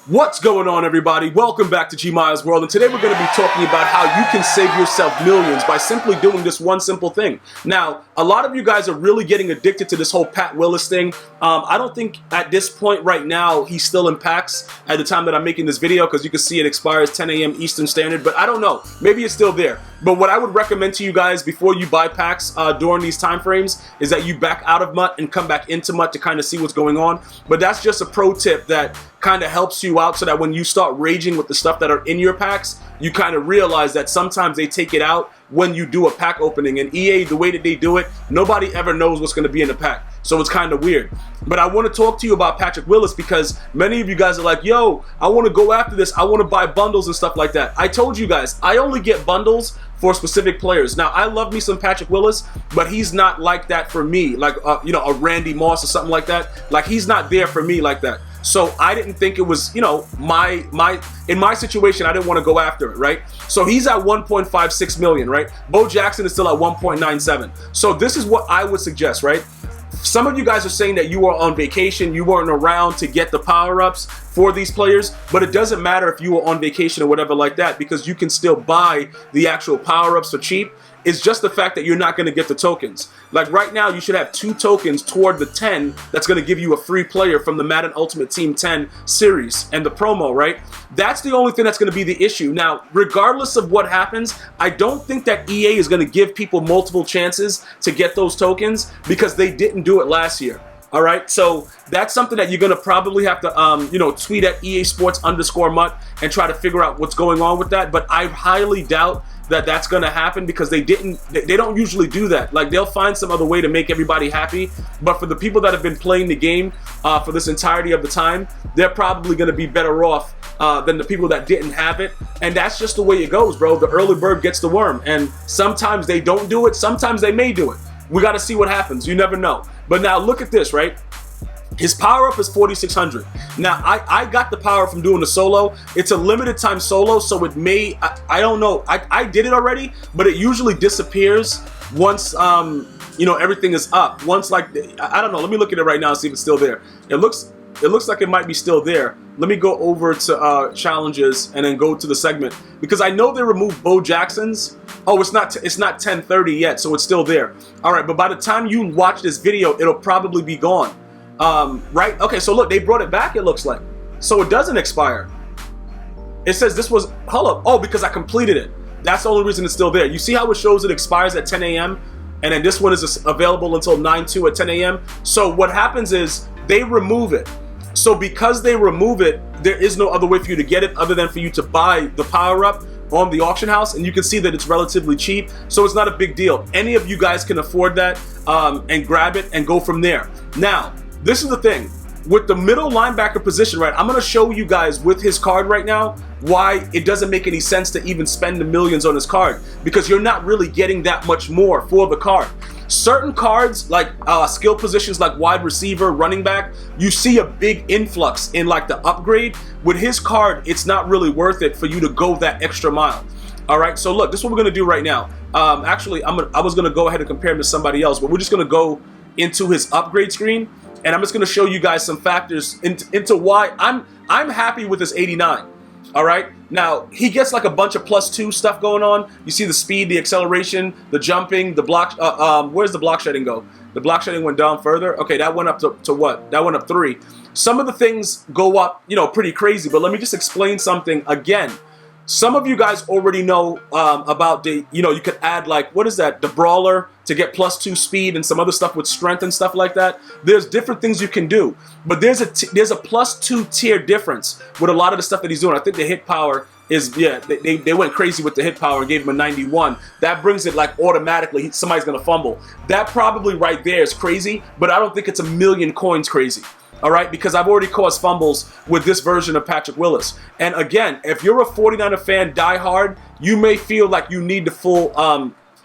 What's going on, everybody? Welcome back to GmiasWorld, and today we're going to be talking about how you can save yourself millions by simply doing this one simple thing. Now, a lot of you guys are really getting addicted to this whole Pat Willis thing. I don't think at this point right now he's still in packs at the time that I'm making this video, because you can see it expires 10 a.m. Eastern Standard, but I don't know. Maybe it's still there. But what I would recommend to you guys before you buy packs during these time frames is that you back out of MUT and come back into MUT to kind of see what's going on. But that's just a pro tip that kind of helps you out so that when you start raging with the stuff that are in your packs, you kind of realize that sometimes they take it out when you do a pack opening. And EA, the way that they do it, nobody ever knows what's going to be in the pack. So it's kind of weird. But I want to talk to you about Patrick Willis because many of you guys are like, yo, I want to go after this. I want to buy bundles and stuff like that. I told you guys, I only get bundles for specific players. Now, I love me some Patrick Willis, but he's not like that for me. Like, you know, a Randy Moss or something like that. Like, he's not there for me like that. So I didn't think it was, you know, in my situation, I didn't want to go after it, right? So he's at 1.56 million, right? Bo Jackson is still at 1.97. So this is what I would suggest, right? Some of you guys are saying that you are on vacation, you weren't around to get the power-ups for these players, but it doesn't matter if you were on vacation or whatever like that, because you can still buy the actual power-ups for cheap. It's just the fact that you're not going to get the tokens. Like right now, you should have 2 tokens toward the 10 that's going to give you a free player from the Madden Ultimate Team 10 series and the promo, right? That's the only thing that's going to be the issue. Now, regardless of what happens, I don't think that EA is going to give people multiple chances to get those tokens because they didn't do it last year. All right, so that's something that you're going to probably have to, you know, tweet at EA Sports _MUT and try to figure out what's going on with that. But I highly doubt that that's going to happen because they don't usually do that. Like, they'll find some other way to make everybody happy. But for the people that have been playing the game for this entirety of the time, they're probably going to be better off than the people that didn't have it. And that's just the way it goes, bro. The early bird gets the worm. And sometimes they don't do it. Sometimes they may do it. We got to see what happens. You never know. But now look at this, right? His power up is 4,600. Now, I got the power from doing the solo. It's a limited time solo, so it may, I don't know. I did it already, but it usually disappears once, you know, everything is up. Once, like, I don't know. Let me look at it right now and see if it's still there. It looks like it might be still there. Let me go over to challenges and then go to the segment because I know they removed Bo Jackson's. Oh, it's not 10:30 yet, so it's still there. All right, but by the time you watch this video, it'll probably be gone. Right? Okay, so look, they brought it back, it looks like. So it doesn't expire. It says this was, hold up. Oh, because I completed it. That's the only reason it's still there. You see how it shows it expires at 10 a.m. and then this one is available until 9/2 at 10 a.m. So what happens is they remove it. So because they remove it, there is no other way for you to get it other than for you to buy the power-up on the auction house, and you can see that it's relatively cheap, so it's not a big deal. Any of you guys can afford that and grab it and go from there. Now, this is the thing. With the middle linebacker position, right, I'm going to show you guys with his card right now why it doesn't make any sense to even spend the millions on his card, because you're not really getting that much more for the card. Certain cards, like skill positions like wide receiver, running back, you see a big influx in like the upgrade. With his card, it's not really worth it for you to go that extra mile. All right, so look, this is what we're going to do right now. Actually, I was going to go ahead and compare him to somebody else, but we're just going to go into his upgrade screen. And I'm just going to show you guys some factors into why I'm happy with this 89. All right. Now, he gets like a bunch of +2 stuff going on. You see the speed, the acceleration, the jumping, the block. Where's the block shedding go? The block shedding went down further. Okay, that went up to what? That went up 3. Some of the things go up, you know, pretty crazy. But let me just explain something again. Some of you guys already know about the, you know, you could add like, what is that? The brawler to get +2 speed and some other stuff with strength and stuff like that. There's different things you can do, but there's a +2 tier difference with a lot of the stuff that he's doing. I think the hit power is, yeah, they went crazy with the hit power and gave him a 91. That brings it like automatically, somebody's gonna fumble. That probably right there is crazy, but I don't think it's a million coins crazy. All right, because I've already caused fumbles with this version of Patrick Willis. And again, if you're a 49er fan, die hard, you may feel like you need the full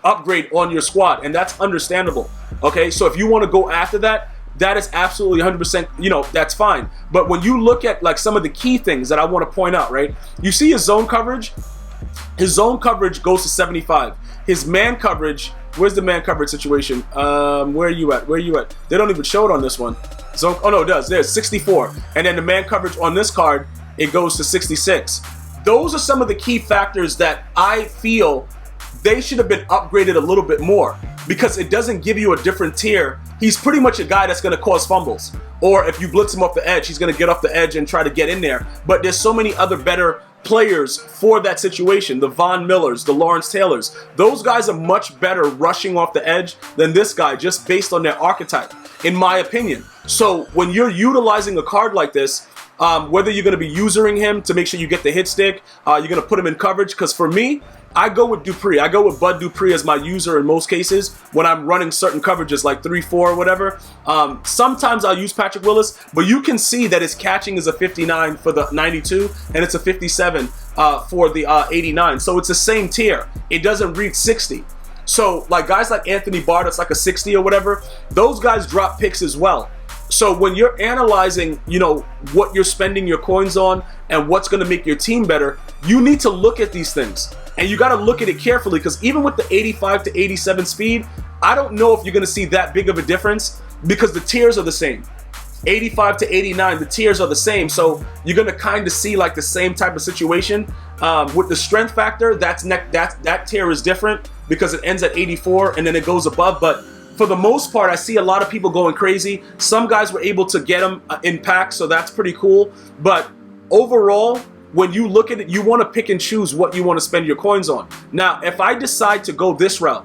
upgrade on your squad, and that's understandable. Okay, so if you want to go after that, that is absolutely 100%, you know, that's fine. But when you look at like some of the key things that I want to point out, right? You see his zone coverage. His zone coverage goes to 75. His man coverage, where's the man coverage situation? Where are you at? Where are you at? They don't even show it on this one. So, oh no, it does. There's 64. And then the man coverage on this card it goes to 66. Those are some of the key factors that I feel they should have been upgraded a little bit more, because it doesn't give you a different tier. He's pretty much a guy that's going to cause fumbles, or if you blitz him off the edge, he's going to get off the edge and try to get in there. But there's so many other better players for that situation. The Von Millers, the Lawrence Taylors, those guys are much better rushing off the edge than this guy, just based on their archetype, in my opinion. So when you're utilizing a card like this, whether you're going to be using him to make sure you get the hit stick, you're going to put him in coverage, because for me, I go with Dupree. I go with Bud Dupree as my user in most cases when I'm running certain coverages like 3-4 or whatever. Sometimes I'll use Patrick Willis, but you can see that his catching is a 59 for the 92 and it's a 57 for the 89. So it's the same tier. It doesn't reach 60. So like guys like Anthony Barr, that's like a 60 or whatever, those guys drop picks as well. So when you're analyzing, you know, what you're spending your coins on and what's going to make your team better, you need to look at these things. And you got to look at it carefully, because even with the 85 to 87 speed, I don't know if you're going to see that big of a difference, because the tiers are the same. 85 to 89, the tiers are the same. So you're going to kind of see like the same type of situation. With the strength factor, that tier is different because it ends at 84 and then it goes above. But for the most part, I see a lot of people going crazy. Some guys were able to get them in packs, so that's pretty cool. But overall, when you look at it, you want to pick and choose what you want to spend your coins on. Now, if I decide to go this route,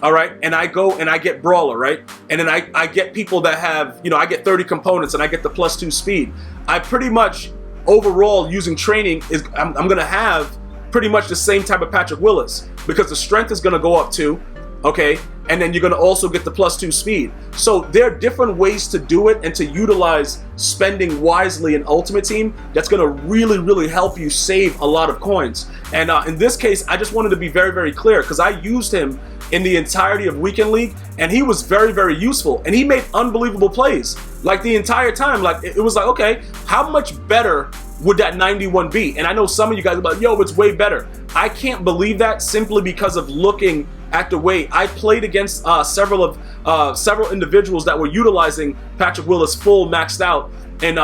all right, and I go and I get Brawler, right? And then I get people that have, you know, I get 30 components and I get the +2 speed. I pretty much, overall, using training, I'm going to have pretty much the same type of Patrick Willis, because the strength is going to go up too, okay? And then you're going to also get the +2 speed. So there are different ways to do it and to utilize spending wisely in Ultimate Team that's going to really, really help you save a lot of coins. And in this case, I just wanted to be very, very clear, because I used him in the entirety of Weekend League, and he was very, very useful. And he made unbelievable plays, like the entire time. Like it was like, okay, how much better would that 91 be? And I know some of you guys are like, yo, it's way better. I can't believe that, simply because of looking at the way I played against several individuals that were utilizing Patrick Willis full maxed out, and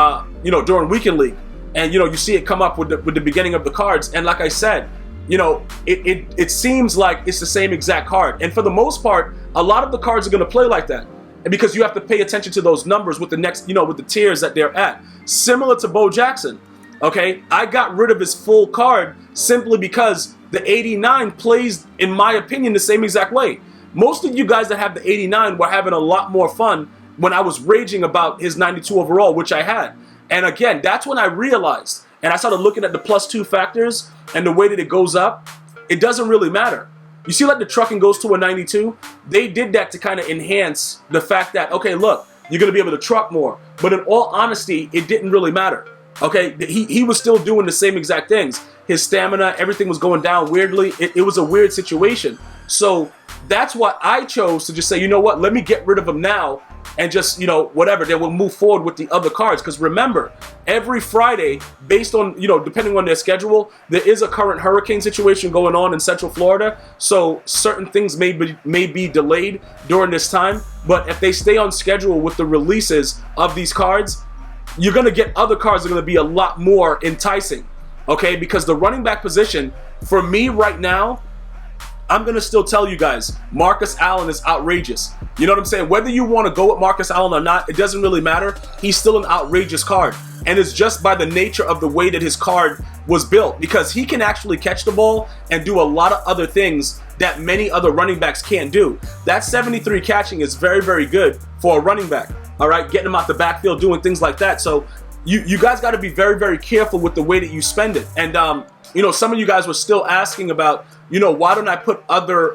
you know, during Weekend League, and you know, you see it come up with the beginning of the cards, and like I said, you know, it seems like it's the same exact card, and for the most part, a lot of the cards are going to play like that, and because you have to pay attention to those numbers with the next, you know, with the tiers that they're at, similar to Bo Jackson. Okay, I got rid of his full card simply because the 89 plays, in my opinion, the same exact way. Most of you guys that have the 89 were having a lot more fun when I was raging about his 92 overall, which I had. And again, that's when I realized, and I started looking at the +2 factors and the way that it goes up, it doesn't really matter. You see, like the trucking goes to a 92, they did that to kind of enhance the fact that, okay, look, you're going to be able to truck more. But in all honesty, it didn't really matter. Okay, he was still doing the same exact things. His stamina, everything was going down weirdly. It was a weird situation. So that's why I chose to just say, you know what, let me get rid of him now and just, you know, whatever, then we'll move forward with the other cards. Because remember, every Friday, based on, you know, depending on their schedule, there is a current hurricane situation going on in Central Florida. So certain things may be delayed during this time. But if they stay on schedule with the releases of these cards, you're going to get other cards that are going to be a lot more enticing, okay? Because the running back position, for me right now, I'm going to still tell you guys, Marcus Allen is outrageous. You know what I'm saying? Whether you want to go with Marcus Allen or not, it doesn't really matter. He's still an outrageous card. And it's just by the nature of the way that his card was built, because he can actually catch the ball and do a lot of other things that many other running backs can't do. That 73 catching is very, very good for a running back. All right, getting him out the backfield, doing things like that. So you guys got to be very, very careful with the way that you spend it. And, you know, some of you guys were still asking about, you know, why don't I put other,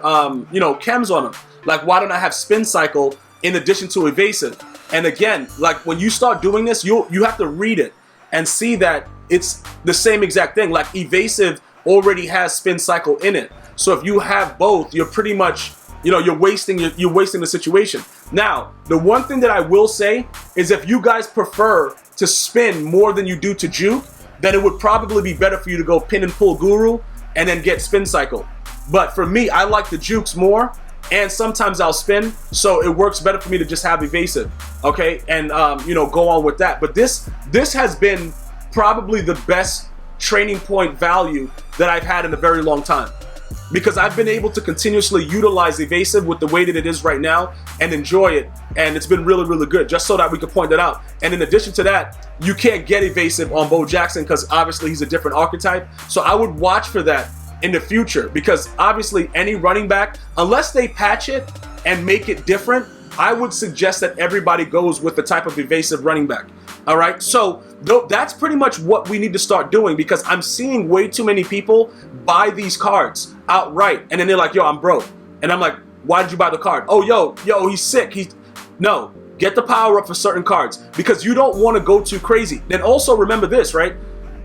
you know, chems on them? Like, why don't I have spin cycle in addition to evasive? And again, like when you start doing this, you have to read it and see that it's the same exact thing. Like evasive already has spin cycle in it. So if you have both, you're pretty much, you know, you're wasting the situation. Now, the one thing that I will say is if you guys prefer to spin more than you do to juke, then it would probably be better for you to go pin and pull guru and then get spin cycle. But for me, I like the jukes more, and sometimes I'll spin, so it works better for me to just have evasive, okay, and you know, go on with that. But this has been probably the best training point value that I've had in a very long time, because I've been able to continuously utilize evasive with the way that it is right now and enjoy it, and it's been really, really good, just so that we could point that out. And in addition to that, you can't get evasive on Bo Jackson because obviously he's a different archetype, so I would watch for that in the future, because obviously any running back, unless they patch it and make it different, I would suggest that everybody goes with the type of evasive running back. All right, so that's pretty much what we need to start doing, because I'm seeing way too many people buy these cards outright, and then they're like, yo, I'm broke. And I'm like, why did you buy the card? Oh, yo, he's sick. No, get the power up for certain cards, because you don't want to go too crazy. Then also remember this, right?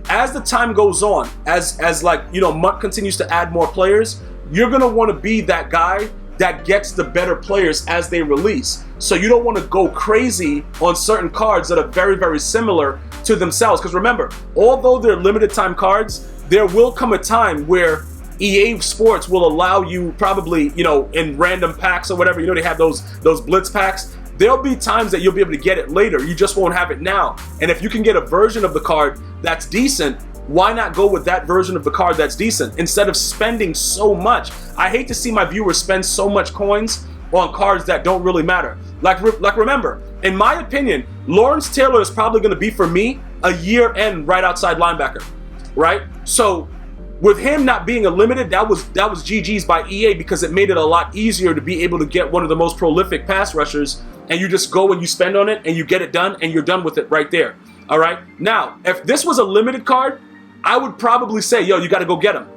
As the time goes on, as like, you know, Mutt continues to add more players, you're going to want to be that guy that gets the better players as they release. So you don't want to go crazy on certain cards that are very, very similar to themselves. Because remember, although they're limited time cards, there will come a time where EA Sports will allow you, probably, you know, in random packs or whatever, you know, they have those blitz packs. There'll be times that you'll be able to get it later. You just won't have it now. And if you can get a version of the card that's decent, why not go with that version of the card that's decent instead of spending so much? I hate to see my viewers spend so much coins on cards that don't really matter. Like remember, in my opinion, Lawrence Taylor is probably going to be, for me, a year-end right outside linebacker, right? So with him not being a limited, that was GG's by EA, because it made it a lot easier to be able to get one of the most prolific pass rushers, and you just go and you spend on it and you get it done and you're done with it right there. All right. Now, if this was a limited card, I would probably say, yo, you got to go get him,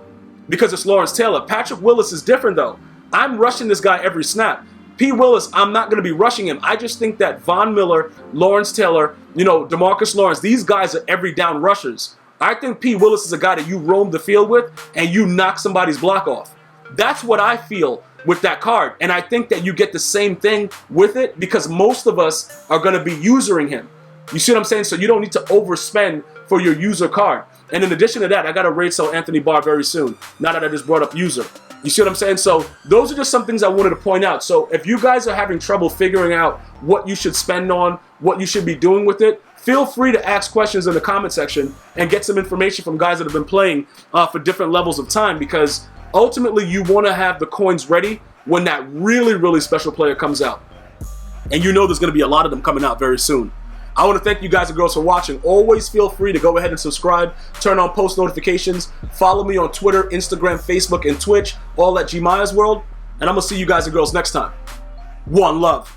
because it's Lawrence Taylor. Patrick Willis is different, though. I'm rushing this guy every snap. P. Willis, I'm not going to be rushing him. I just think that Von Miller, Lawrence Taylor, you know, DeMarcus Lawrence, these guys are every down rushers. I think P. Willis is a guy that you roam the field with and you knock somebody's block off. That's what I feel with that card. And I think that you get the same thing with it, because most of us are going to be usering him. You see what I'm saying? So you don't need to overspend for your user card. And in addition to that, I got to raid sell Anthony Barr very soon, now that I just brought up user. You see what I'm saying? So those are just some things I wanted to point out. So if you guys are having trouble figuring out what you should spend on, what you should be doing with it, feel free to ask questions in the comment section and get some information from guys that have been playing for different levels of time, because ultimately you want to have the coins ready when that really, really special player comes out. And you know there's going to be a lot of them coming out very soon. I want to thank you guys and girls for watching. Always feel free to go ahead and subscribe, turn on post notifications, follow me on Twitter, Instagram, Facebook, and Twitch, all at GmiasWorld. And I'm going to see you guys and girls next time. One love.